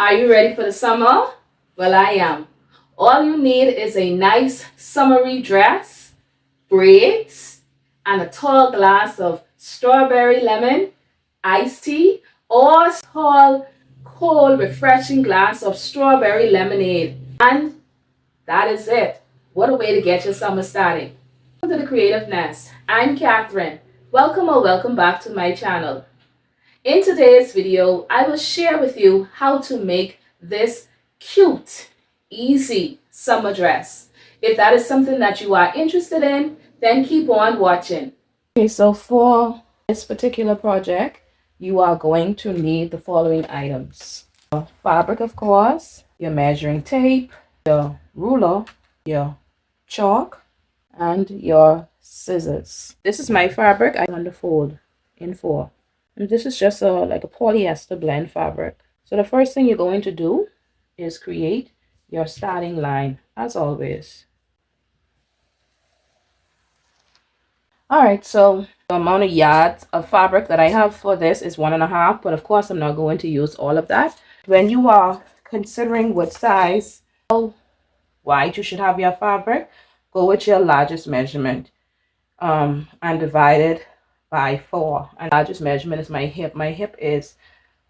Are you ready for the summer? Well, I am. All you need is a nice summery dress, braids, and a tall glass of strawberry lemon iced tea or a tall, cold, refreshing glass of strawberry lemonade. And that is it. What a way to get your summer started. Welcome to the Creative Nest. I'm Catherine. Welcome or welcome back to my channel. In today's video, I will share with you how to make this cute, easy summer dress. If that is something that you are interested in, then keep on watching. Okay, so for this particular project, you are going to need the following items. Fabric, of course, your measuring tape, your ruler, your chalk, and your scissors. This is my fabric. I'm going to fold in 4. And this is just like a polyester blend fabric. So the first thing you're going to do is create your starting line, as always. All right, so the amount of yards of fabric that I have for this is 1.5, but of course I'm not going to use all of that. When you are considering what size, how wide you should have your fabric, go with your largest measurement and divide it by 4. And largest measurement is my hip. My hip is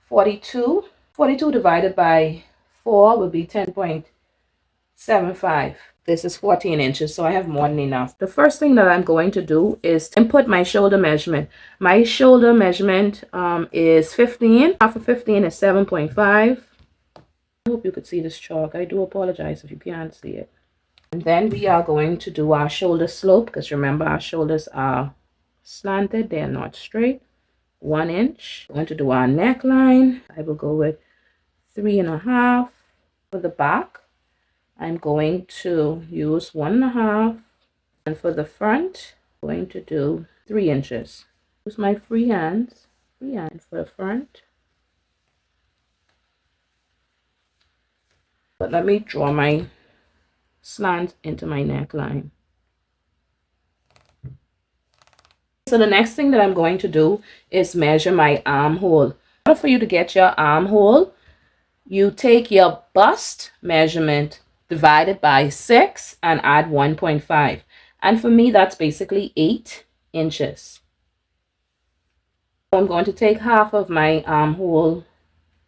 42. 42 divided by 4 would be 10.75. This is 14 inches, so I have more than enough. The first thing that I'm going to do is input my shoulder measurement. My shoulder measurement is 15. Half of 15 is 7.5. I hope you could see this chalk. I do apologize if you can't see it. And then we are going to do our shoulder slope, because remember our shoulders are slanted, they are not straight. 1 inch. I'm going to do our neckline. I will go with 3.5. For the back, I'm going to use 1.5. And for the front, I'm going to do 3 inches. Use my free hands for the front. But let me draw my slant into my neckline. So the next thing that I'm going to do is measure my armhole. In order for you to get your armhole, you take your bust measurement divided by 6 and add 1.5. And for me, that's basically 8 inches. So I'm going to take half of my armhole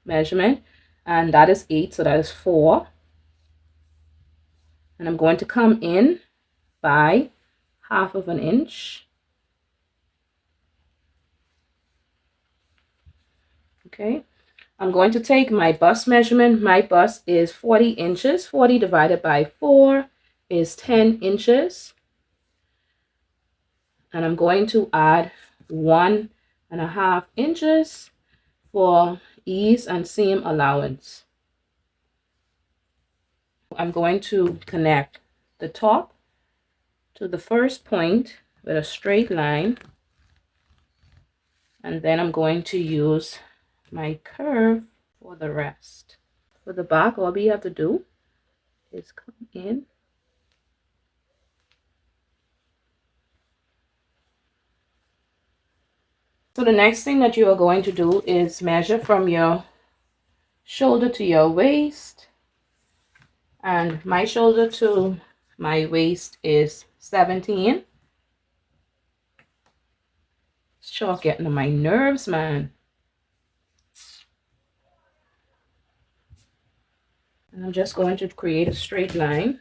measurement, and that is 8, so that is 4. And I'm going to come in by half of an inch. Okay, I'm going to take my bust measurement. My bust is 40 inches. 40 divided by 4 is 10 inches. And I'm going to add 1.5 inches for ease and seam allowance. I'm going to connect the top to the first point with a straight line. And then I'm going to use my curve for the rest. For the back, all we have to do is come in So the next thing that you are going to do is measure from your shoulder to your waist. And my shoulder to my waist is 17. It's sure getting on my nerves, man. And I'm just going to create a straight line.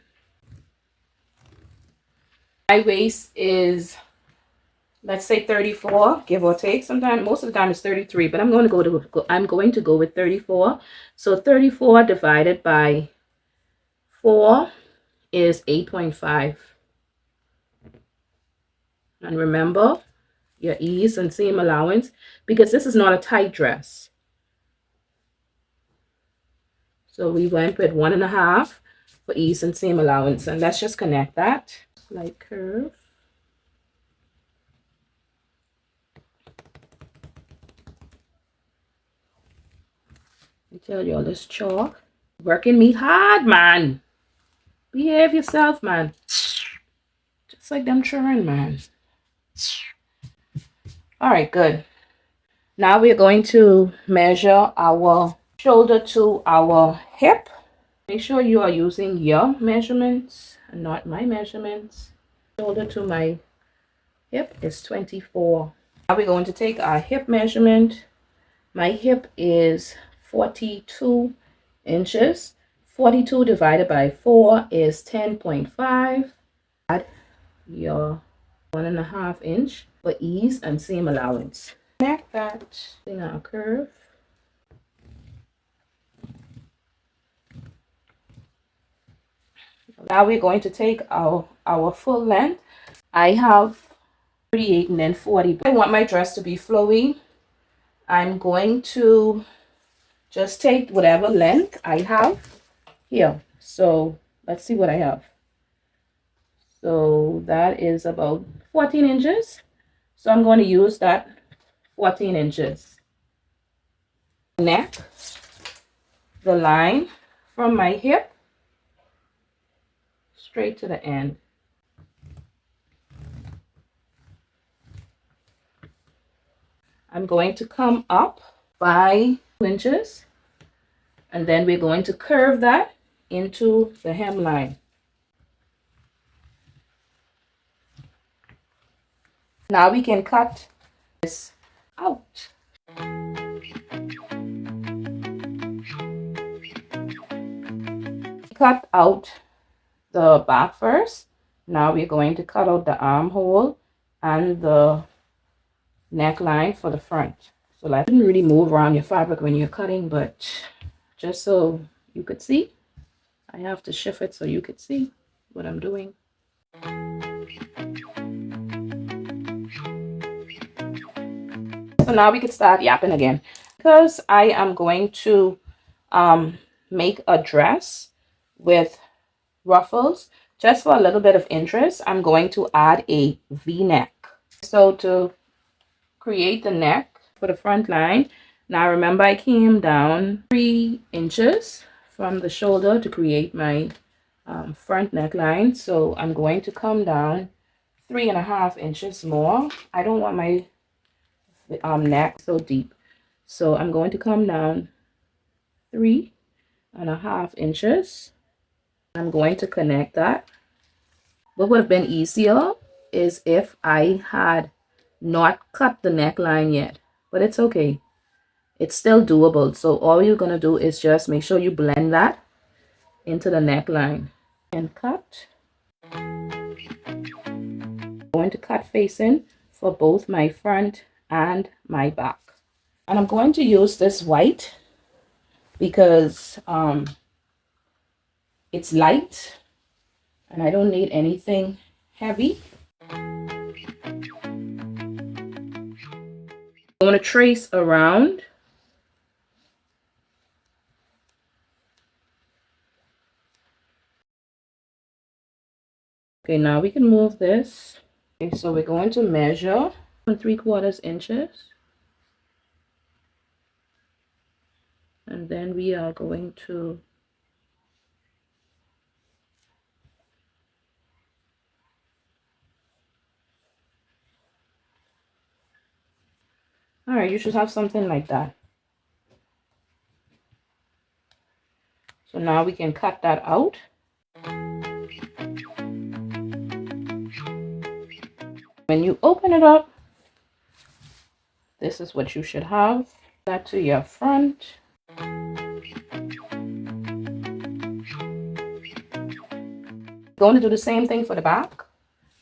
My waist is, let's say 34, give or take. Sometimes, most of the time it's 33, but I'm going to go with 34. So 34 divided by 4 is 8.5. And remember your ease and seam allowance, because this is not a tight dress. So we went with 1.5 for ease and seam allowance. And let's just connect that. Slight curve. I tell you all this chalk. Working me hard, man. Behave yourself, man. Just like them children, man. All right, good. Now we're going to measure our shoulder to our hip. Make sure you are using your measurements and not my measurements. Shoulder to my hip is 24. Now we're going to take our hip measurement. My hip is 42 inches. 42 divided by 4 is 10.5. Add your 1.5 inch for ease and seam allowance. Connect that in our curve. Now we're going to take our full length. I have 38 and then 40. I want my dress to be flowy. I'm going to just take whatever length I have here. So let's see what I have. So that is about 14 inches. So I'm going to use that 14 inches. Neck, the line from my hip straight to the end. I'm going to come up by 2 inches, and then we're going to curve that into the hemline. Now we can cut this out. Cut out the back first. Now we're going to cut out the armhole and the neckline for the front. So I shouldn't really move around your fabric when you're cutting, but just so you could see, I have to shift it so you could see what I'm doing. So now we can start yapping again. Because I am going to make a dress with ruffles, just for a little bit of interest, I'm going to add a V-neck. So to create the neck for the front line, now remember I came down 3 inches from the shoulder to create my front neckline. So I'm going to come down 3.5 inches more. I don't want my neck so deep, so I'm going to come down 3.5 inches. I'm going to connect that. What would have been easier is if I had not cut the neckline yet, but it's okay. It's still doable. So all you're going to do is just make sure you blend that into the neckline and cut. I'm going to cut facing for both my front and my back. And I'm going to use this white because it's light and I don't need anything heavy. I'm going to trace around. Okay, now we can move this. Okay, so we're going to measure 3/4 inches. And then we are going to all right, you should have something like that. So now we can cut that out. When you open it up, this is what you should have. That to your front. Going to do the same thing for the back.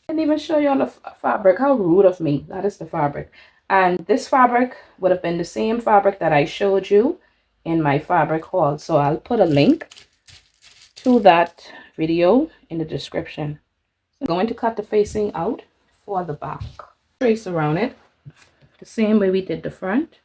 I didn't even show you on the fabric. How rude of me. That is the fabric. And this fabric would have been the same fabric that I showed you in my fabric haul. So I'll put a link to that video in the description. So I'm going to cut the facing out for the back. Trace around it the same way we did the front.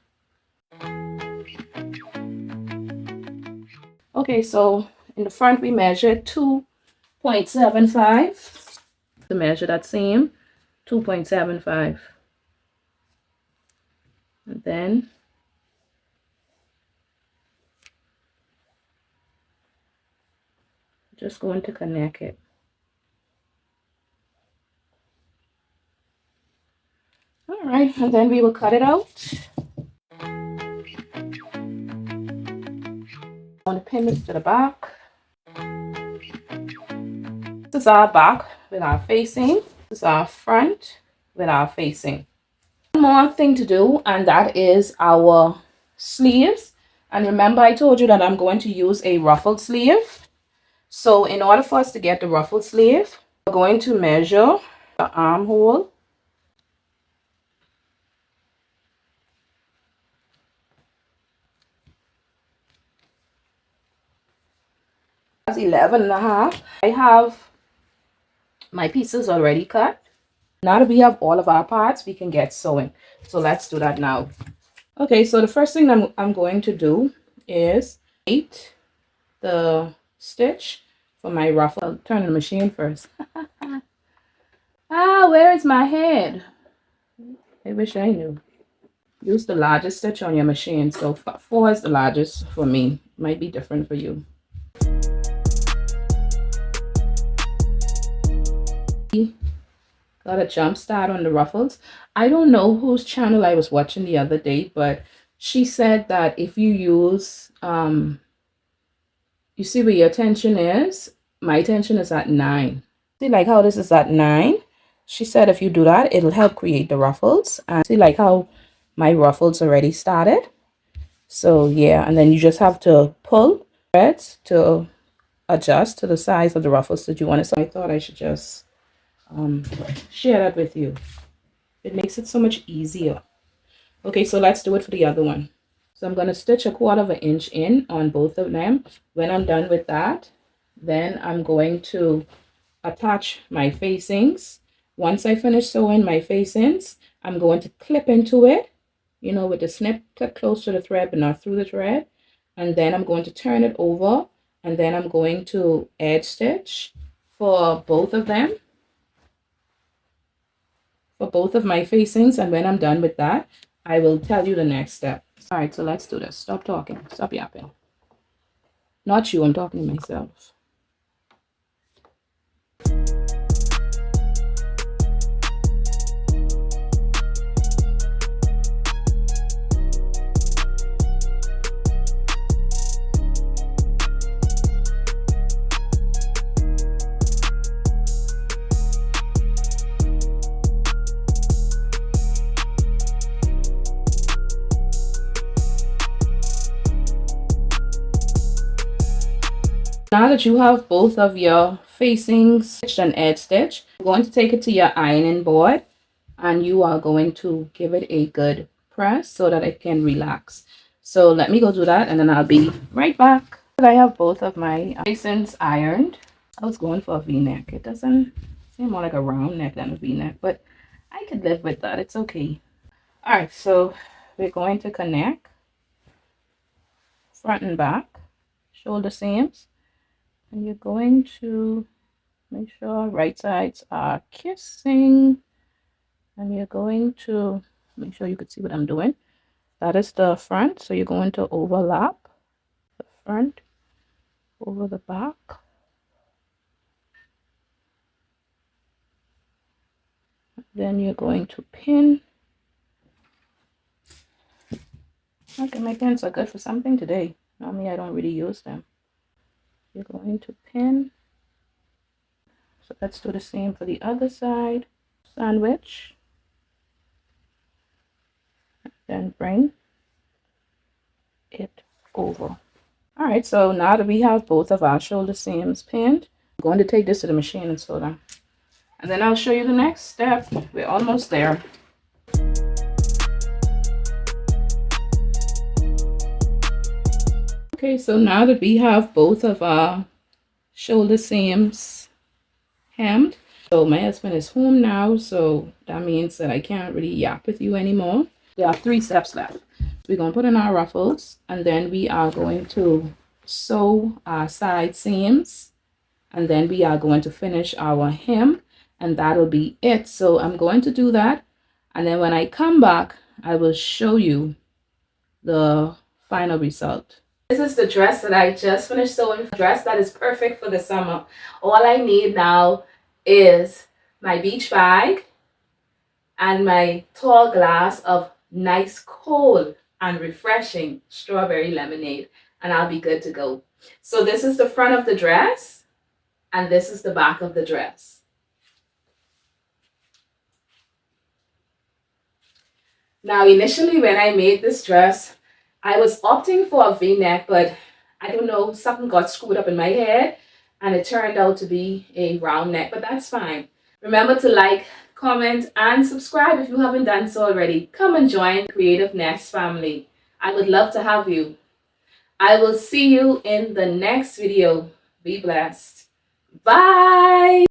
Okay, so in the front we measured 2.75. To measure that same 2.75. And then just going to connect it. All right, and then we will cut it out. going to pin this to the back. This is our back with our facing. This is our front with our facing. One more thing to do, and that is our sleeves. And remember, I told you that I'm going to use a ruffled sleeve. So in order for us to get the ruffled sleeve, we're going to measure the armhole. That's 11.5. I have my pieces already cut. Now that we have all of our parts, we can get sewing. So let's do that now. Okay, so the first thing I'm going to do is create the stitch for my ruffle. I'll turn the machine first. Where is my head? I wish I knew. Use the largest stitch on your machine. So 4 is the largest for me. Might be different for you. Got a jump start on the ruffles. I don't know whose channel I was watching the other day, but she said that if you use, you see where your tension is? My tension is at 9. See like how this is at 9? She said if you do that, it'll help create the ruffles. And see like how my ruffles already started? So yeah, and then you just have to pull threads to adjust to the size of the ruffles that you want. So I thought I should just share that with you. It makes it so much easier. Okay, so let's do it for the other one. So I'm going to stitch 1/4 inch in on both of them. When I'm done with that, then I'm going to attach my facings. Once I finish sewing my facings, I'm going to clip into it, you know, with the snip, clip close to the thread but not through the thread. And then I'm going to turn it over, and then I'm going to edge stitch for both of them, for both of my facings. And when I'm done with that, I will tell you the next step. All right, so let's do this. Stop talking. Stop yapping. Not you, I'm talking to myself. Now that you have both of your facings stitched and edge stitched, you're going to take it to your ironing board and you are going to give it a good press so that it can relax. So let me go do that and then I'll be right back. I have both of my facings ironed. I was going for a v-neck. It doesn't seem more like a round neck than a v-neck, but I could live with that. It's okay. All right, so we're going to connect front and back, shoulder seams. And you're going to make sure right sides are kissing. And you're going to make sure you can see what I'm doing. That is the front. So you're going to overlap the front over the back. Then you're going to pin. Okay, my pins are good for something today. Normally I don't really use them. You're going to pin. So let's do the same for the other side. Sandwich. Then bring it over. All right, so now that we have both of our shoulder seams pinned, I'm going to take this to the machine and sew them. And then I'll show you the next step. We're almost there. Okay, so now that we have both of our shoulder seams hemmed, so my husband is home now, so that means that I can't really yap with you anymore. There are 3 steps left. We're going to put in our ruffles, and then we are going to sew our side seams, and then we are going to finish our hem, and that'll be it. So I'm going to do that, and then when I come back, I will show you the final result. This is the dress that I just finished sewing. A dress that is perfect for the summer. All I need now is my beach bag and my tall glass of nice cold and refreshing strawberry lemonade. and I'll be good to go. So this is the front of the dress, and this is the back of the dress. Now, initially when I made this dress, I was opting for a V-neck, but I don't know, something got screwed up in my head and it turned out to be a round neck, but that's fine. Remember to like, comment, and subscribe if you haven't done so already. Come and join Creative Nest family. I would love to have you. I will see you in the next video. Be blessed. Bye.